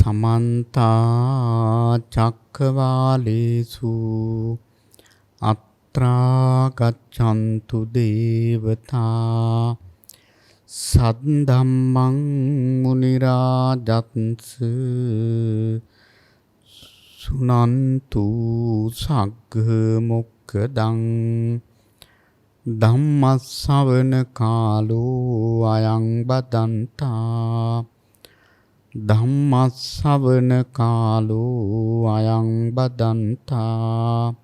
समन्ता चक्रवालेषु अत्रा गच्छन्तु देवता सद्धम्मं मुनिराजन्स सुनन्तु सग्ग मोक्खदं धम्मස්සවන කාලෝ අයං බදන්තා ධම්මස්සවන කාලෝ අයං බදන්තා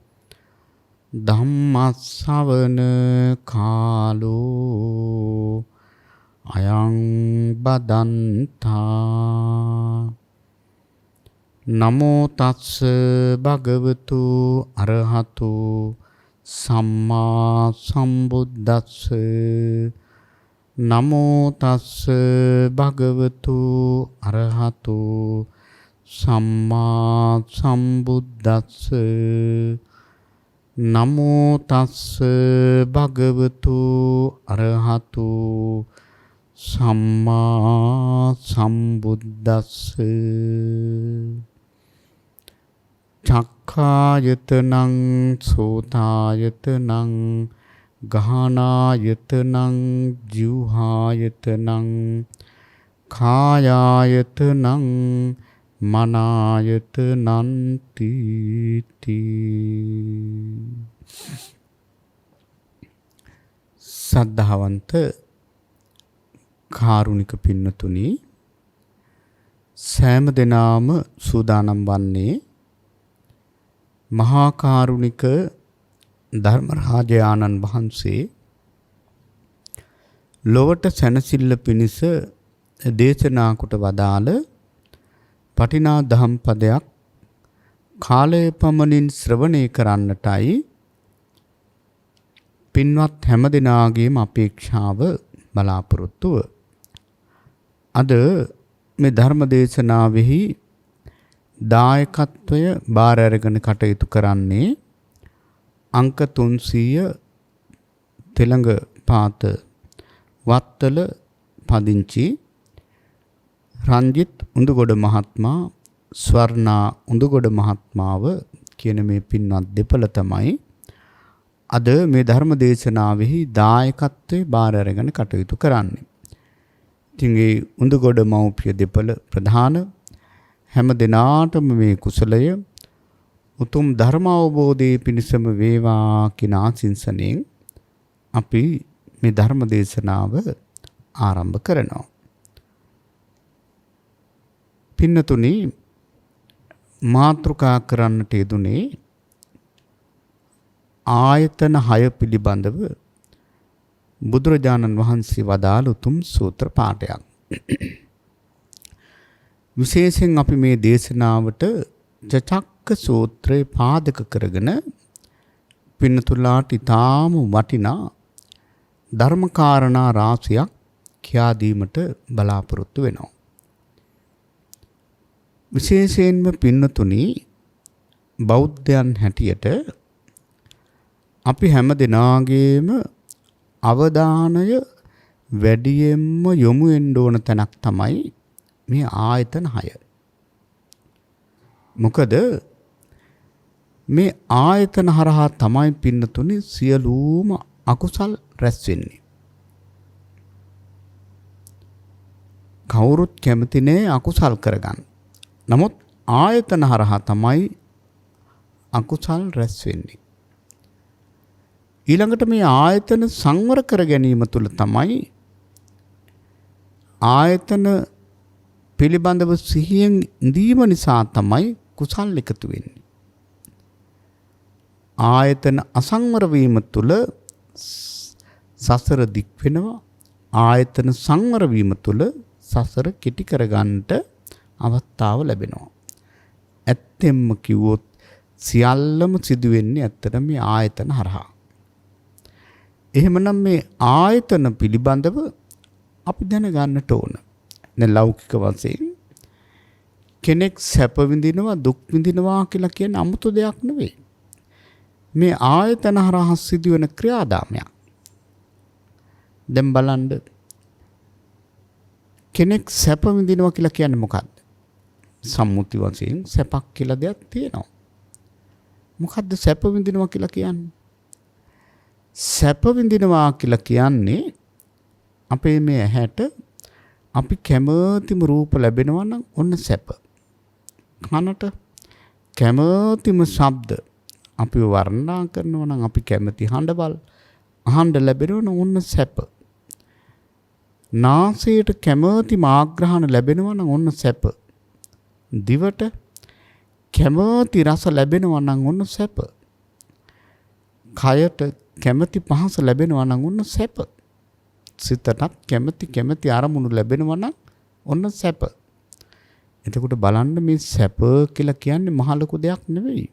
ධම්මස්සවන කාලෝ අයං බදන්තා නමෝ තස්ස භගවතු අරහතු සම්මා සම්බුද්දස්ස නමෝ තස්ස භගවතු අරහතු සම්මා සම්බුද්දස්ස නමෝ තස්ස භගවතු අරහතු සම්මා සම්බුද්දස්ස චක්ඛායතනං සෝතායතනං ගාහනායතනං ජීවහායතනං කායායතනං මනායතනං තීති සද්ධාවන්ත කාරුණික පින්නතුනි සෑම දිනාම සූදානම් වන්නේ මහා කාරුණික ධර්මරාජ ආනන් වහන්සේ ලොවට සැනසෙල්ල පිණිස දේශනා කොට වදාළ පටිනා දහම් පදයක් කාලය පමණින් ශ්‍රවණය කරන්නටයි පින්වත් හැම දිනාගේම අපේක්ෂාව බලාපොරොත්තුව. අද මේ ධර්ම දේශනාවෙහි දායකත්වය බාර අරගෙන කටයුතු කරන්නේ අංක 300 තෙලඟ පාත වත්තල පදිංචි රංජිත් උඳුගොඩ මහත්මයා ස්වර්ණා උඳුගොඩ මහත්මාව කියන මේ පින්වත් දෙපළ තමයි අද මේ ධර්ම දේශනාවෙහි දායකත්වයේ බාර අරගෙන කටයුතු කරන්නේ. ඉතින් ඒ උඳුගොඩ මව්පිය දෙපළ ප්‍රධාන හැම දිනාටම මේ කුසලය උතුම් ධර්ම අවබෝධයේ පිණසම වේවා කියන ආශිංසනෙන් අපි මේ ධර්ම දේශනාව ආරම්භ කරනවා. පින්නතුනි මාතෘකා කරන්නට යෙදුනේ ආයතන 6 පිළිබඳව බුදුරජාණන් වහන්සේ වදාළ උතුම් සූත්‍ර පාඨයක්. විශේෂයෙන් අපි මේ දේශනාවට චක්ක සූත්‍රය පාදක කරගෙන පින්නතුලාට ඊටාම වටිනා ධර්මකාරණා රාශියක් කියා දීමට බලාපොරොත්තු වෙනවා. විශේෂයෙන්ම පින්නතුනි බෞද්ධයන් හැටියට අපි හැම දිනාගේම අවධානය වැඩියෙන්ම යොමු වෙන්න ඕන තැනක් තමයි මේ ආයතන 6. මොකද මේ ආයතන හරහා තමයි පින්නතුනි සියලුම අකුසල් රැස් වෙන්නේ. කවුරුත් කැමති නෑ අකුසල් කරගන්න. නමුත් ආයතන හරහා තමයි අකුසල් රැස් වෙන්නේ. ඊළඟට මේ ආයතන සංවර කර ගැනීම තුළ තමයි ආයතන පිළිබඳව සිහියෙන් ඉඳීම නිසා තමයි කුසල් එකතු වෙන්නේ. ආයතන අසංවර වීම තුළ සසර දික් වෙනවා. ආයතන සංවර වීම තුළ සසර කෙටි කරගන්නට අවස්ථාව ලැබෙනවා. ඇත්තෙන්ම කිව්වොත් සියල්ලම සිදු වෙන්නේ ඇත්තටම මේ ආයතන හරහා. එහෙමනම් මේ ආයතන පිළිබඳව අපි දැනගන්නට ඕන. දැන් ලෞකික වශයෙන් කෙනෙක් සැප විඳිනවා දුක් විඳිනවා කියලා කියන 아무තු දෙයක් නෙවෙයි. මේ ආයතන හරහා සිදුවෙන ක්‍රියාදාමයක්. දැන් බලන්න කෙනෙක් සැප විඳිනවා කියලා කියන්නේ මොකක්ද? සම්මුති වශයෙන් සැපක් කියලා දෙයක් තියෙනවා. මොකද්ද සැප විඳිනවා කියලා කියන්නේ? සැප විඳිනවා කියලා කියන්නේ අපේ මේ ඇහැට අපි කැමතිම රූප ලැබෙනවා නම් ඔන්න සැප. කනට කැමතිම ශබ්ද අපි වර්ණනා කරනවා නම් අපි කැමති හඬවල් අහන්න ලැබෙනවා නම් ඔන්න සැප. නාසයට කැමතිම ආග්‍රහණ ලැබෙනවා නම් ඔන්න සැප. දිවට කැමති රස ලැබෙනවා නම් ඔන්න සැප. කයට කැමති පහස ලැබෙනවා නම් ඔන්න සැප. සිතටත් කැමති අරමුණු ලැබෙනවා නම් ඔන්න සැප. එතකොට බලන්න මේ සැප කියලා කියන්නේ මහ ලොකු දෙයක් නෙවෙයි.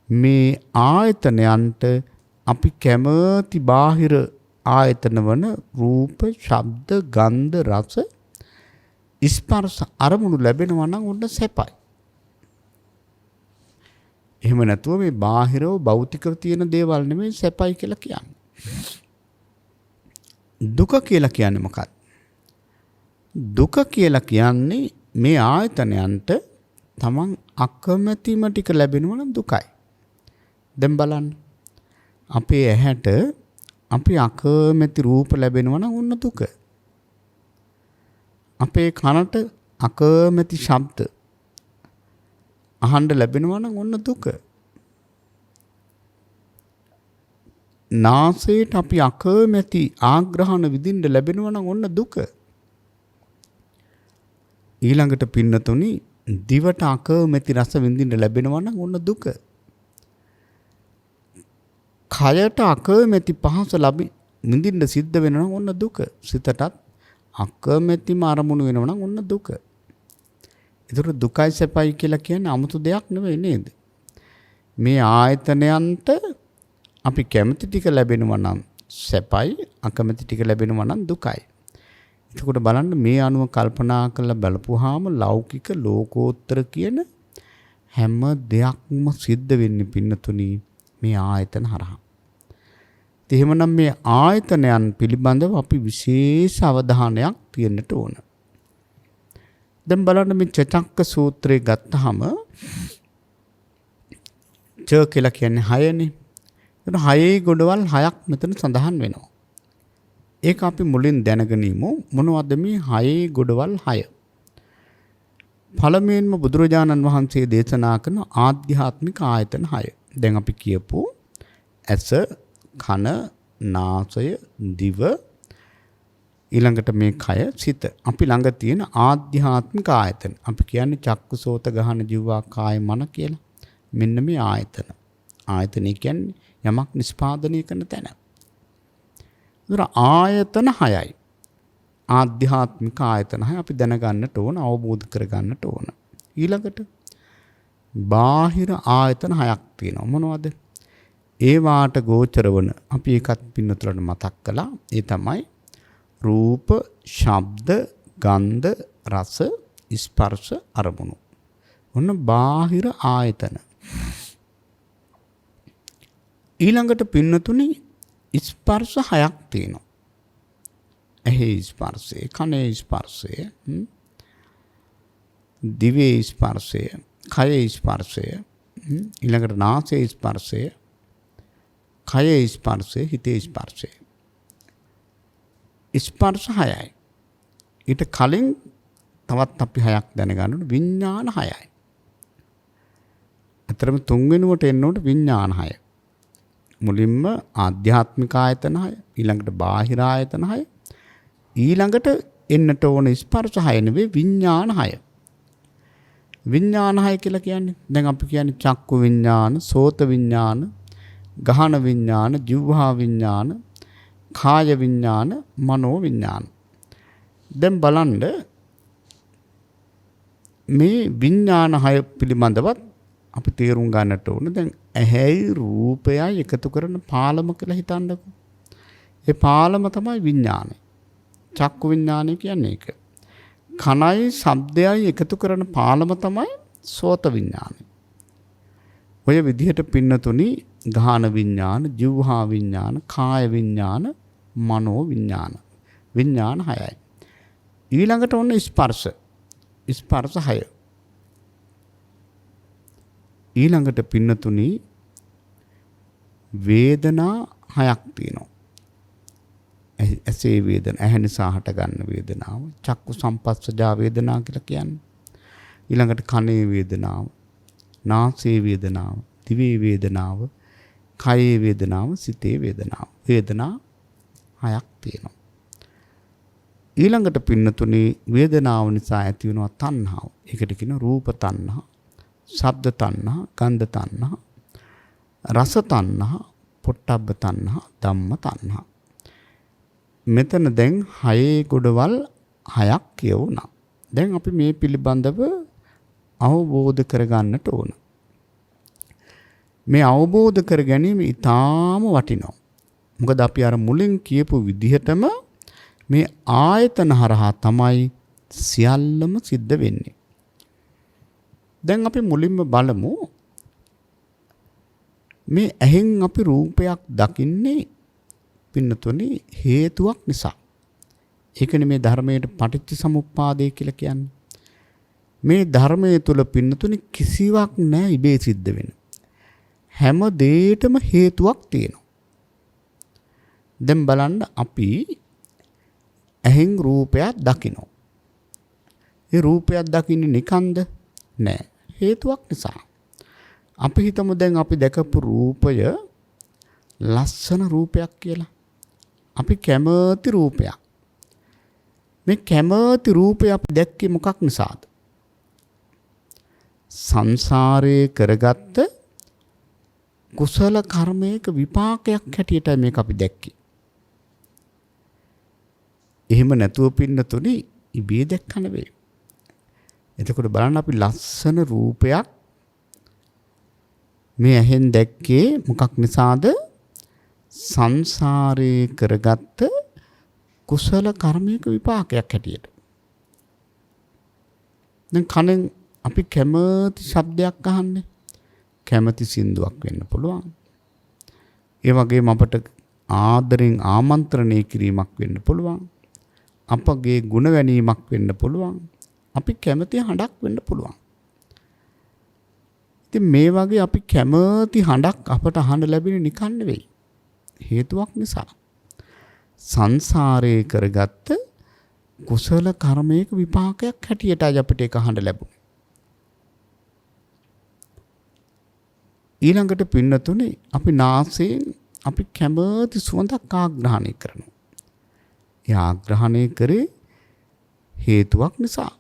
මේ ආයතනයන්ට අපි කැමති බාහිර ආයතන වන රූප, ශබ්ද, ගන්ධ, රස, ස්පර්ශ අරමුණු ලැබෙනවා නම් ඔන්න සැපයි. එහෙම නැතුව මේ බාහිරව භෞතිකව තියෙන දේවල් නෙමෙයි සැපයි කියලා කියන්නේ. දුක කියලා කියන්නේ මොකක්ද? දුක කියලා කියන්නේ මේ ආයතනයන්ට තමන් අකමැතිම ටික ලැබෙනවා නම් දුකයි. දැන් බලන්න. අපේ ඇහැට අපි අකමැති රූප ලැබෙනවා නම් ඔන්න දුක. අපේ කනට අකමැති ශබ්ද අහන්න ලැබෙනවා නම් ඔන්න දුක. නාසයට අපි අකමැති ආග්‍රහණ විඳින්න ලැබෙනවා නම් ඔන්න දුක. ඊළඟට පින්නතුනි දිවට අකමැති රස විඳින්න ලැබෙනවා නම් ඔන්න දුක. කයට අකමැති පහස විඳින්න සිද්ධ වෙනවා නම් ඔන්න දුක. සිතටත් අකමැතිම අරමුණු වෙනවා නම් ඔන්න දුක. ඒතර දුකයි සැපයි කියලා කියන්නේ 아무තු දෙයක් නෙවෙයි නේද? මේ ආයතනයන්ට අපි කැමති ටික ලැබෙනවා නම් සැපයි, අකමැති ටික ලැබෙනවා නම් දුකයි. එතකොට බලන්න මේ අනුව කල්පනා කරලා බලපුවාම ලෞකික ලෝකෝත්තර කියන හැම දෙයක්ම සිද්ධ වෙන්නේ පින්නතුනි මේ ආයතන හරහා. එහෙමනම් මේ ආයතනයන් පිළිබඳව අපි විශේෂ අවධානයක් තියන්නට ඕන. දැන් බලන්න මේ චචක්ක සූත්‍රය ගත්තාම ච කියලා කියන්නේ 6නේ. එතන 6 ගොඩවල් 6ක් මෙතන සඳහන් වෙනවා. ඒක අපි මුලින් දැනගෙන ඉමු. මොනවද මේ 6 ගොඩවල් 6? පළමුවෙන්ම බුදුරජාණන් වහන්සේ දේශනා කරන ආධ්‍යාත්මික ආයතන 6. දැන් අපි කියපු ඇස, කන, නාසය, දිව, ඊළඟට මේ කය, සිත. අපි ළඟ තියෙන ආධ්‍යාත්මික ආයතන. අපි කියන්නේ චක්කු, සෝත, ගහන, જીවා, කාය, මන කියලා. මෙන්න මේ ආයතන. ආයතන කියන්නේ යමක් නිස්පාදනය කරන තැන. ඒතර ආයතන 6යි. ආධ්‍යාත්මික ආයතන 6 අපි දැනගන්නට ඕන, අවබෝධ කරගන්නට ඕන. ඊළඟට බාහිර ආයතන 6ක් තියෙනවා. මොනවද? ඒ වාට ගෝචර වන අපි එකත් පින්නතුලට මතක් කළා. ඒ තමයි රූප, ශබ්ද, ගන්ධ, රස, ස්පර්ශ, අරමුණු. ඔන්න බාහිර ආයතන. ඊළඟට පින්නතුනි ස්පර්ශ 6ක් තියෙනවා. ඇහි ස්පර්ශය, කනේ ස්පර්ශය, දිවේ ස්පර්ශය, කයේ ස්පර්ශය, ඊළඟට නාසයේ ස්පර්ශය, කයේ ස්පර්ශය, හිතේ ස්පර්ශය. ස්පර්ශ 6යි. ඊට කලින් තවත් අපි 6ක් දැනගන්න ඕනේ. විඥාන 6යි. අතරම තුන්වෙනුවට එන්න ඕනේ විඥාන 6. මුලින්ම ආධ්‍යාත්මික ආයතන 6, ඊළඟට බාහිර ආයතන 6, ඊළඟට එන්නට ඕන ස්පර්ශ 6 නෙවෙයි විඥාන 6. විඥාන 6 කියලා කියන්නේ දැන් අපි කියන්නේ චක්කු විඥාන, සෝත විඥාන, ගහන විඥාන, જીවහා විඥාන, කාය විඥාන, මනෝ විඥාන. දැන් බලන්න මේ විඥාන 6 පිළිබඳවත් අපි තේරුම් ගන්නට ඕන. දැන් ඇහැයි රූපයයි එකතු කරන පාලම කියලා හිතන්නකෝ. ඒ පාලම තමයි විඥානය. චක්කු විඥානය කියන්නේ ඒක. කනයි ශබ්දයයි එකතු කරන පාලම තමයි සෝත විඥානය. ඔය විදිහට පින්නතුනි ගාහන විඥාන, જીවහා විඥාන, කාය විඥාන, මනෝ විඥාන. විඥාන 6යි. ඊළඟට ඔන්න ස්පර්ශ. ස්පර්ශ 6. ඊළඟට පින්නතුනි වේදනා 6ක් තියෙනවා. ඇසේ වේදන, ඇහැ නිසා හට ගන්න වේදනාව, චක්කු සම්පස්සජා වේදනා කියලා කියන්නේ. ඊළඟට කනේ වේදනාව, නාසයේ වේදනාව, දිවේ වේදනාව, කයේ වේදනාව, සිතේ වේදනාව. වේදනා 6ක් තියෙනවා. ඊළඟට පින්නතුනි වේදනාව නිසා ඇති වෙනවා තණ්හාව. ඒකට කියන රූප තණ්හා, ශබ්ද තණ්හා, ගන්ධ තණ්හා, රස තණ්හා, පොට්ටබ්බ තණ්හා, ධම්ම තණ්හා. මෙතන දැන් 6 ගොඩවල් 6ක් කියවුණා. දැන් අපි මේ පිළිබඳව අවබෝධ කරගන්නට ඕන. මේ අවබෝධ කර ගැනීම ඉතාම වටිනවා. මොකද අපි අර මුලින් කියපු විදිහටම මේ ආයතන හරහා තමයි සියල්ලම සිද්ධ වෙන්නේ. දැන් අපි මුලින්ම බලමු මේ ඇහෙන් අපි රූපයක් දකින්නේ පින්නතුනි හේතුවක් නිසා. ඒකනේ මේ ධර්මයේ පටිච්ච සමුප්පාදය කියලා කියන්නේ. මේ ධර්මයේ තුල පින්නතුනි කිසිවක් නැහැ ඉබේ සිද්ධ වෙන. හැම දෙයකටම හේතුවක් තියෙනවා. දැන් බලන්න අපි ඇහෙන් රූපයක් දකිනවා. ඒ රූපයක් දකින්නේ නිකන්ද? නෑ. හේතුවක් නිසා. අපි හිතමු දැන් අපි දැකපු රූපය ලස්සන රූපයක් කියලා. අපි කැමති රූපයක්. මේ කැමති රූපය අපි දැක්කේ මොකක් නිසාද? සංසාරයේ කරගත්ත කුසල කර්මයක විපාකයක් හැටියට මේක අපි දැක්කේ. එහෙම නැතුව පින්නතුනි ඉබේ දැක්ක නෙවෙයි. එතකොට බලන්න අපි ලස්සන රූපයක් මේ ඇහෙන් දැක්කේ මොකක් නිසාද? සංසාරේ කරගත්ත කුසල කර්මයක විපාකයක් හැටියට. දැන් කනෙන් අපි කැමති ශබ්දයක් අහන්නේ. කැමති සින්දුවක් වෙන්න පුළුවන්. ඒ වගේම අපට ආදරෙන් ආමන්ත්‍රණය කිරීමක් වෙන්න පුළුවන්. අපගේ ගුණ වැනීමක් වෙන්න පුළුවන්. අපි කැමති හඬක් වෙන්න පුළුවන්. ඉතින් මේ වගේ අපි කැමති හඬක් අපට අහන්න ලැබෙන්නේ නිකන් නෙවෙයි. හේතුවක් නිසා. සංසාරේ කරගත්ත කුසල කර්මයක විපාකයක් හැටියටයි අපිට ඒක අහන්න ලැබුණේ. ඊළඟට පින්නතුනේ අපි නාසයෙන් අපි කැමති සුවඳක් ආග්‍රහණය කරනවා. ඒ ආග්‍රහණය කරේ හේතුවක් නිසා.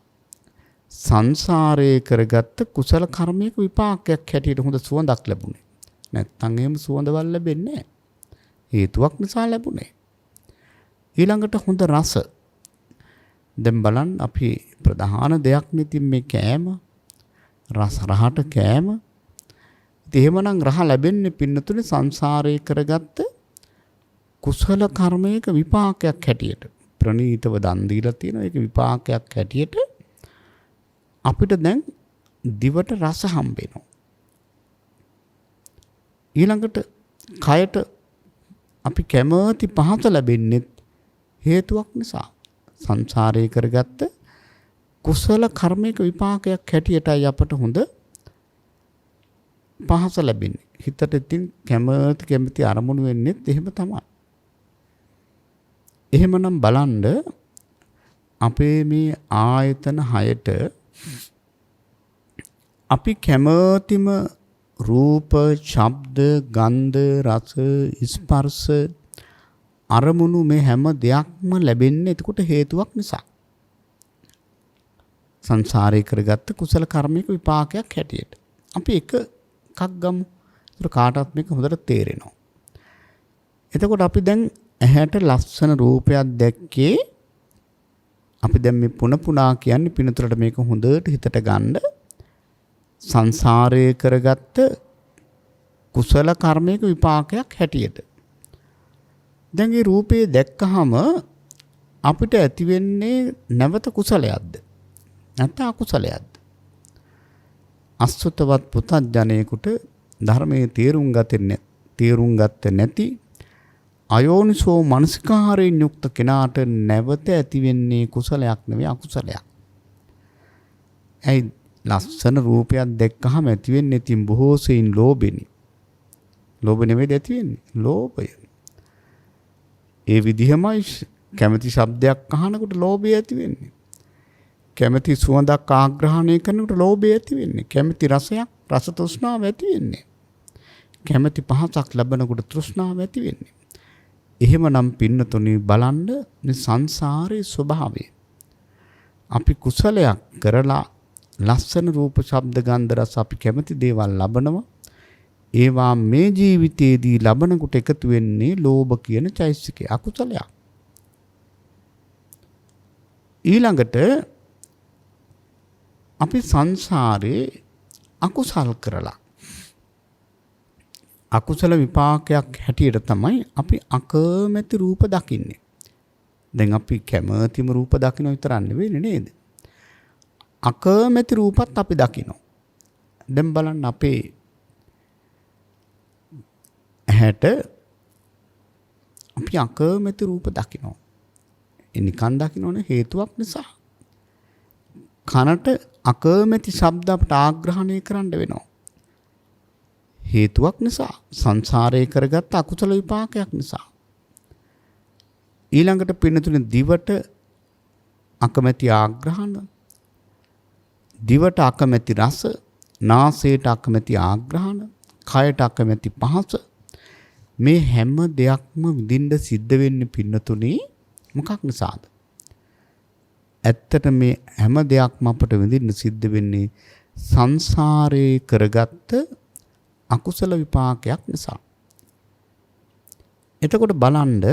සංසාරයේ කරගත්ත කුසල කර්මයක විපාකයක් හැටියට හොඳ සුවඳක් ලැබුණේ. නැත්තම් එහෙම සුවඳවල් ලැබෙන්නේ නැහැ. හේතුවක් නිසා ලැබුණේ. ඊළඟට හොඳ රස. දැන් බලන්න අපි ප්‍රධාන දෙයක් නෙති මේ කෑම. රස රහට කෑම. ඉතින් එහෙමනම් රහ ලැබෙන්නේ පින්නතුනේ සංසාරයේ කරගත්ත කුසල කර්මයක විපාකයක් හැටියට. ප්‍රණීතව දන් දීලා තියෙනවා. ඒක විපාකයක් හැටියට අපිට දැන් දිවට රස හම්බ වෙනවා. ඊළඟට කයට අපි කැමති පහස ලැබෙන්නේ හේතුවක් නිසා. සංසාරයේ කරගත්ත කුසල කර්මයක විපාකයක් හැටියටයි අපට හොඳ පහස ලැබෙන්නේ. හිතට ඉතින් කැමති අරමුණු වෙන්නේ එහෙම තමයි. එහෙමනම් බලන්න අපේ මේ ආයතන 6ට අපි කැමතිම රූප, ශබ්ද, ගන්ධ, රස, ස්පර්ශ අරමුණු මේ හැම දෙයක්ම ලැබෙන්නේ එතකොට හේතුවක් නිසා. සංසාරේ කරගත්ත කුසල කර්මයක විපාකයක් හැටියට. අපි එකක් ගමු. ඒක කාටවත් මේක හොඳට තේරෙනවා. එතකොට අපි දැන් ඇහැට ලස්සන රූපයක් දැක්කේ අපි දැන් මේ පුනා කියන්නේ පිනතුරට මේක හොඳට හිතට ගන්න සංසාරයේ කරගත්ත කුසල කර්මයක විපාකයක් හැටියට. දැන් මේ රූපේ දැක්කහම අපිට ඇති වෙන්නේ නැවත කුසලයක්ද නැත්නම් අකුසලයක්ද? අසුතවත් පුතඥයෙකුට ධර්මයේ තේරුම් ගත්තේ නැති අයෝනිසෝ මනසිකාරයෙන් යුක්ත කෙනාට නැවත ඇති වෙන්නේ කුසලයක් නෙවෙයි අකුසලයක්. ඇයි ලස්සන රූපයක් දැක්කහම ඇති වෙන්නේ තින් බොහෝ සෙයින් ලෝභෙනි. ලෝභ නෙමෙයි ඇති වෙන්නේ. ලෝභය. ඒ විදිහමයි කැමැති ශබ්දයක් අහනකොට ලෝභය ඇති වෙන්නේ. කැමැති සුවඳක් ආග්‍රහණය කරනකොට ලෝභය ඇති වෙන්නේ. කැමැති රසයක් රස තෘෂ්ණාව ඇති වෙන්නේ. කැමැති පහසක් ලැබනකොට තෘෂ්ණාව ඇති වෙන්නේ. එහෙමනම් පින්නතුනි බලන්න මේ සංසාරයේ ස්වභාවය. අපි කුසලයක් කරලා ලස්සන රූප ශබ්ද ගන්ධ රස අපි කැමති දේවල් ලබනවා. ඒවා මේ ජීවිතයේදී ලබනකොට එකතු වෙන්නේ ලෝභ කියන චෛතසිකය අකුසලයක්. ඊළඟට අපි සංසාරේ අකුසල් කරලා අකුසල විපාකයක් හැටියට තමයි අපි අකමැති රූප දකින්නේ. දැන් අපි කැමතිම රූප දකින්න විතරක් නෙවෙයි නේද? අකමැති රූපත් අපි දකිනවා. දැන් බලන්න අපේ ඇහැට අපි අකමැති රූප දකිනවා. ඒ නිකන් දකින්නෝනේ හේතුවක් නිසා. කනට අකමැති ශබ්ද අපට ආග්‍රහණය කරන්න වෙනවා. හේතුවක් නිසා. සංසාරේ කරගත්ත අකුසල විපාකයක් නිසා. ඊළඟට පින්නතුනේ දිවට අකමැති ආග්‍රහණ, දිවට අකමැති රස, නාසයට අකමැති ආග්‍රහණ, කයට අකමැති පහස, මේ හැම දෙයක්ම විඳින්න සිද්ධ වෙන්නේ පින්නතුනේ මොකක් නිසාද? ඇත්තට මේ හැම දෙයක්ම අපට විඳින්න සිද්ධ වෙන්නේ සංසාරේ කරගත්ත අකුසල විපාකයක් නිසා. එතකොට බලන්න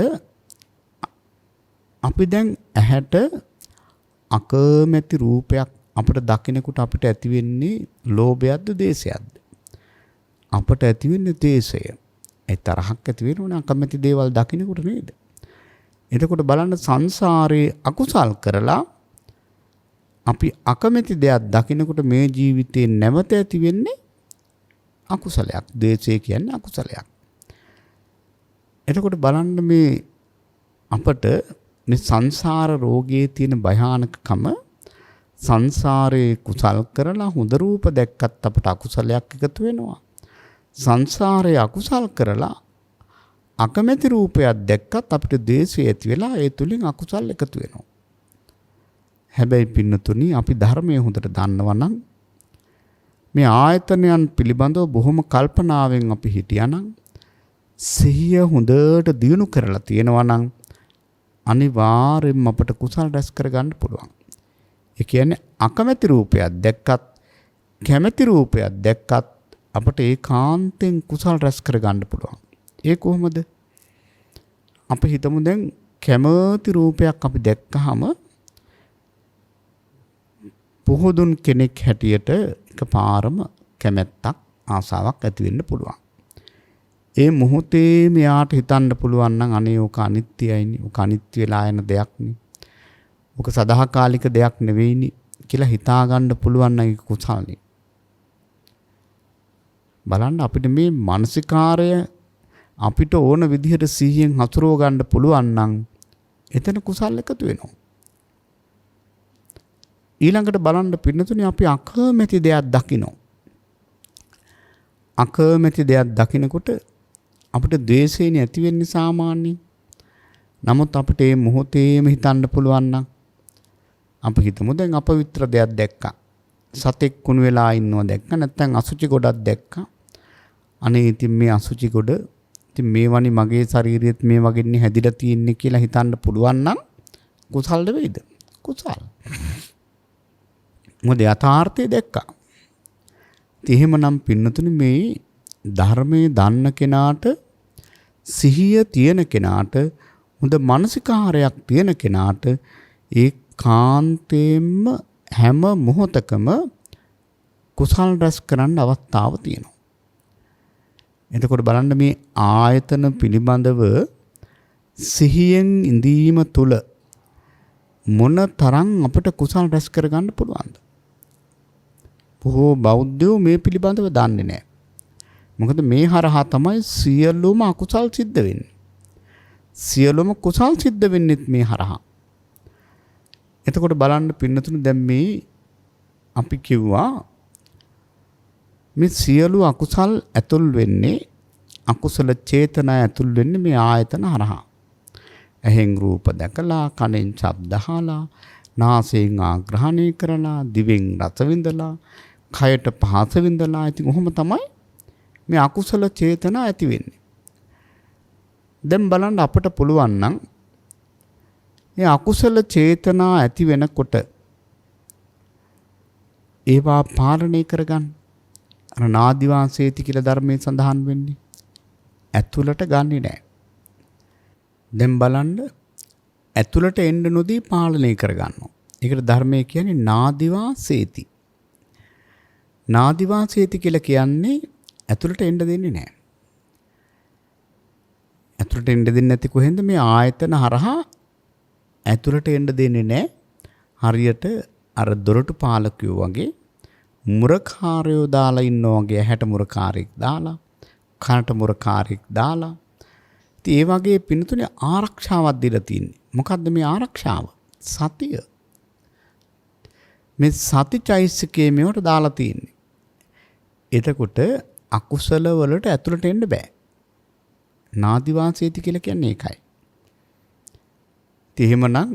අපි දැන් ඇහැට අකමැති රූපයක් අපිට දකිනකොට අපිට ඇති වෙන්නේ ලෝභයක්ද දේශයක්ද? අපට ඇති වෙන්නේ දේශය. ඒ තරහක් ඇති වෙනවනේ අකමැති දේවල් දකිනකොට නේද? එතකොට බලන්න සංසාරේ අකුසල් කරලා අපි අකමැති දෙයක් දකිනකොට මේ ජීවිතේ නැවත ඇති වෙන්නේ අකුසලයක්. දේශය කියන්නේ අකුසලයක්. එතකොට බලන්න මේ අපට මේ සංසාර රෝගයේ තියෙන භයානකකම සංසාරේ කුසල් කරලා හොඳ රූප දැක්කත් අපට අකුසලයක් එකතු වෙනවා. සංසාරේ අකුසල් කරලා අකමැති රූපයක් දැක්කත් අපිට ද්වේෂය ඇති වෙලා ඒ තුලින් අකුසල් එකතු වෙනවා. හැබැයි පින්නතුනි අපි ධර්මයේ හොඳට දන්නවා නම් මේ ආයතනයන් පිළිබඳව බොහොම කල්පනාවෙන් අපි හිටියානම් සිහිය හොඳට දියුණු කරලා තියෙනවා නම් අනිවාර්යෙන්ම අපට කුසල් රැස් කරගන්න පුළුවන්. ඒ කියන්නේ අකමැති රූපයක් දැක්කත් කැමැති රූපයක් දැක්කත් අපට ඒකාන්තයෙන් කුසල් රැස් කරගන්න පුළුවන්. ඒ කොහොමද? අපි හිතමු දැන් කැමැති රූපයක් අපි දැක්කහම පොහොදුන් කෙනෙක් හැටියට එකපාරම කැමැත්තක් ආසාවක් ඇති වෙන්න පුළුවන්. ඒ මොහොතේ මෙයාට හිතන්න පුළුවන් නම් අනේ ඔක අනිත්‍යයිනේ, ඔක අනිත්‍ය වෙලා යන දෙයක්නේ, ඔක සදාකාලික දෙයක් නෙවෙයිනේ කියලා හිතා ගන්න පුළුවන් නම් ඒක කුසල්නේ. බලන්න අපිට මේ මානසිකාරය අපිට ඕන විදිහට සිහියෙන් හසුරව ගන්න පුළුවන් නම් එතන කුසල් එකතු වෙනවා. ඊළඟට බලන්න පින්නතුනේ අපි අකමැති දෙයක් දකිනවා. අකමැති දෙයක් දකිනකොට අපිට ද්වේෂයනේ ඇති වෙන්නේ සාමාන්‍යයෙන්. නමුත් අපිට මේ මොහොතේම හිතන්න පුළුවන් නම් අපි හිතමු දැන් අපවිත්‍ර දෙයක් දැක්කා. සතෙක් කුණු වෙලා ඉන්නවා දැක්කා. නැත්නම් අසුචි ගොඩක් දැක්කා. අනේ ඉතින් මේ අසුචි ගොඩ ඉතින් මේ වනි මගේ ශරීරෙත් මේ වගේනේ හැදිලා තියෙන්නේ කියලා හිතන්න පුළුවන් නම් කුසල්ද වේද? කුසල්. මොකද යථාර්ථය දැක්කා. එහෙමනම් පින්නතුනේ මේ ධර්මයේ දන්න කෙනාට, සිහිය තියෙන කෙනාට, හොඳ මානසිකාරයක් තියෙන කෙනාට ඒ කාන්තේම හැම මොහොතකම කුසල් රැස් කරන්න අවස්ථාව තියෙනවා. එතකොට බලන්න මේ ආයතන පිළිබඳව සිහියෙන් ඉඳීම තුල මොන තරම් අපිට කුසල් රැස් කරගන්න පුළුවන්ද? බොහෝ බෞද්ධයෝ මේ පිළිබඳව දන්නේ නැහැ. මොකද මේ හරහා තමයි සියලුම අකුසල් සිද්ධ වෙන්නේ. සියලුම කුසල් සිද්ධ වෙන්නේත් මේ හරහා. එතකොට බලන්න පින්නතුනේ දැන් මේ අපි කිව්වා මේ සියලු අකුසල් ඇතුල් වෙන්නේ අකුසල චේතනා ඇතුල් වෙන්නේ මේ ආයතන හරහා. ඇහෙන් රූප දැකලා, කනෙන් ශබ්ද අහලා, නාසයෙන් ආග්‍රහණය කරලා, දිවෙන් රස විඳලා, කයට පහස විඳලා, ඉතින් ඔහොම තමයි මේ අකුසල චේතනා ඇති වෙන්නේ. දැන් බලන්න අපිට පුළුවන් නම් මේ අකුසල චේතනා ඇති වෙනකොට ඒවා පාලනය කරගන්න. අර නාදිවාසේති කියලා ධර්මයේ සඳහන් වෙන්නේ. ඇතුළට ගන්නෙ නෑ. දැන් බලන්න ඇතුළට එන්න නොදී පාලනය කරගන්නවා. ඒකට ධර්මයේ කියන්නේ නාදිවාසේති. නාදිවාසේති කියලා කියන්නේ ඇතුළට එන්න දෙන්නේ නෑ. ඇතුළට එන්න දෙන්නේ නැති කොහෙන්ද මේ ආයතන හරහා ඇතුළට එන්න දෙන්නේ නෑ. හරියට අර දොරටු පාලකයෝ වගේ මුරකාරයෝ දාලා ඉන්නවා වගේ ඇහැට මුරකාරයෙක් දාලා කනට මුරකාරයෙක් දාලා ඉතින් ඒ වගේ පින්තුනේ ආරක්ෂාවක් දීලා තින්නේ. මොකද්ද මේ ආරක්ෂාව? සතිය. මේ සතිචෛසිකයේ මේවට දාලා තින්නේ. එතකොට අකුසල වලට ඇතුළට එන්න බෑ. නාදිවාසීති කියලා කියන්නේ ඒකයි. ඉතින් එහෙමනම්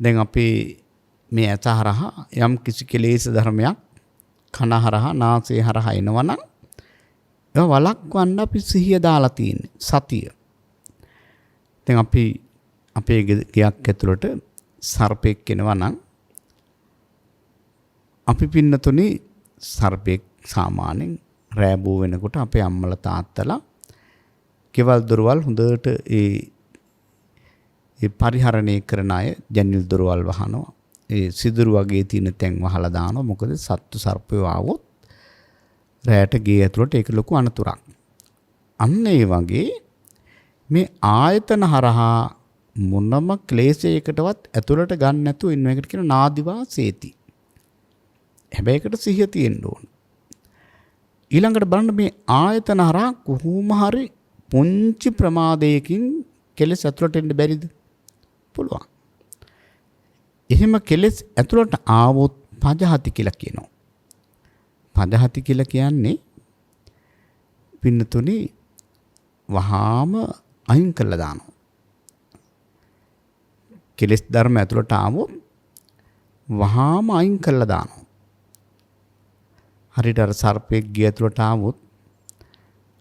දැන් අපි මේ ඇස හරහා යම් කිසි කෙලෙස් ධර්මයක් කන හරහා නාසය හරහා එනවනම් ඒවා වළක්වන්න අපි සිහිය දාලා තියෙන්නේ සතිය. දැන් අපි අපේ ගයක් ඇතුළට සර්පෙක් එනවනම් අපි පින්නතුනි සර්පෙක් සාමාන්‍යයෙන් රෑබෝ වෙනකොට අපේ අම්මලා තාත්තලා කෙවල් දොරවල් හොඳට ඒ පරිහරණය කරන අය ජනෙල් දොරවල් වහනවා. ඒ සිදුරු වගේ තියෙන තැන් වහලා දානවා. මොකද සත්තු සර්පයෝ ආවොත් රැයට ගේ ඇතුළට ඒක ලොකු අනතුරක්. අන්න ඒ වගේ මේ ආයතන හරහා මොනම ක්ලේශයකටවත් ඇතුළට ගන්න නැතුව ඉන්න එකට කියන නාදිවාසේති. හැබැයි ඒකට සිහිය තියෙන්න ඕන. ඊළඟට බලන්න මේ ආයතන හරහා කොහොම හරි පුංචි ප්‍රමාදයකින් කෙලෙස් ඇතුළට එන්න බැරිද? පුළුවන්. එහෙම කෙලෙස් ඇතුළට ආවොත් පජහති කියලා කියනවා. පජහති කියලා කියන්නේ පින්නතුනි වහාම අයින් කළා දානවා. කෙලෙස් ධර්ම ඇතුළට ආවොත් වහාම අයින් කළා දානවා. හරියට අර සර්පෙක් ගිය ඇතුළට ආවොත්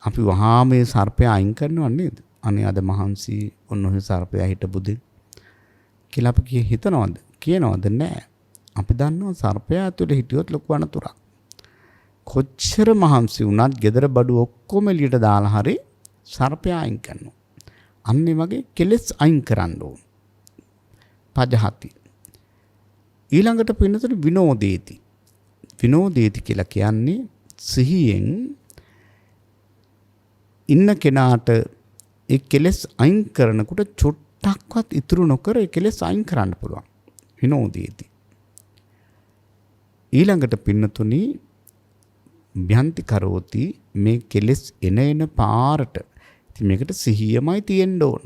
අපි වහාම මේ සර්පය අයින් කරනව නේද? අනේ අද මහන්සි ඔන්න ඔය සර්පයා හිටපුද කියලා අපි හිතනවද? කියනවද? නෑ. අපි දන්නවා සර්පයා ඇතුළේ හිටියොත් ලොකු අනතුරක්. කොච්චර මහන්සි වුණත් gedara බඩු ඔක්කොම එළියට දාලා හරි සර්පයා අයින් කරනවා. අන්න ඒ වගේ කෙලෙස් අයින් කරන්න ඕන. පජහති. ඊළඟට පින්නතට විනෝදේති. විනෝදේති කියලා කියන්නේ සිහියෙන් ඉන්න කෙනාට ඒ කෙලෙස් අයින් කරනකොට චුට්ටක්වත් ඉතුරු නොකර ඒ කෙලෙස් අයින් කරන්න පුළුවන්. විනෝදේති. ඊළඟට පින්නතුනි භ්‍යන්ති කරෝති මේ කෙලෙස් එන පාරට. ඉතින් මේකට සිහියමයි තියෙන්න ඕන.